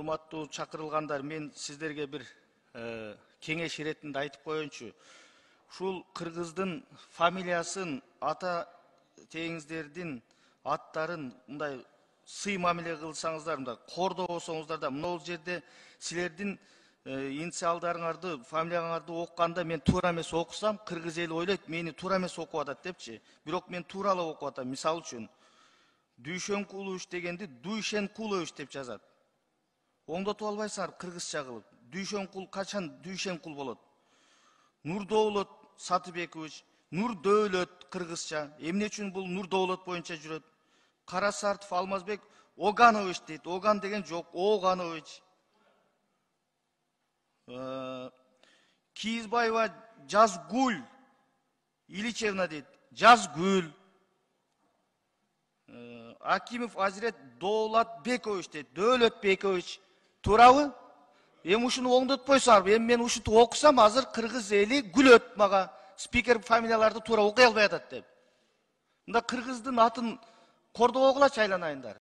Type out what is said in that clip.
урматтуу чакырылгандар, мен сиздерге бир кеңеш иретинде айтып коеюнчу. Ушул кыргыздын фамилиясын, ата теңиздердин аттарын мындай сый мамиле кылсаңыздар, мындай кордобосоңуздар да, мына жерде силердин инициалдарыңарды, фамилияңарды окуганда мен туура эмес окусам, кыргыз эли ойлойт, мени туура эмес окуп атат депчи. Бирок мен туура эле окуп атам. Мисалы үчүн, Дүйшенкулович дегенди Дүйшенкулович деп жазат. Оңдотуп албайсыңар кыргызча кылып. Дүйшенкул качан Дүйшенкул болот? Нурдоолот Сатыбекович, Нурдөөлөт кыргызча. Эмне үчүн бул Нурдоолот боюнча жүрөт? Карасартов Алмазбек Оганович дейт. Оган деген жок, Оганович. Кийизбаева Жазгүл Ильичевна дейт. Жазгүл. Акимов Азирет Доолатбекович дейт. Дөөлөтбекович. Туурабы? Эми ушуну оңдотпойсуңар. Эми мен ушинтип окусам, азыр кыргыз эли күлөт мага. Спикер фамилияларды туура окуй албай атат деп. Мында кыргыздын атын кордобогулачы айланайындар.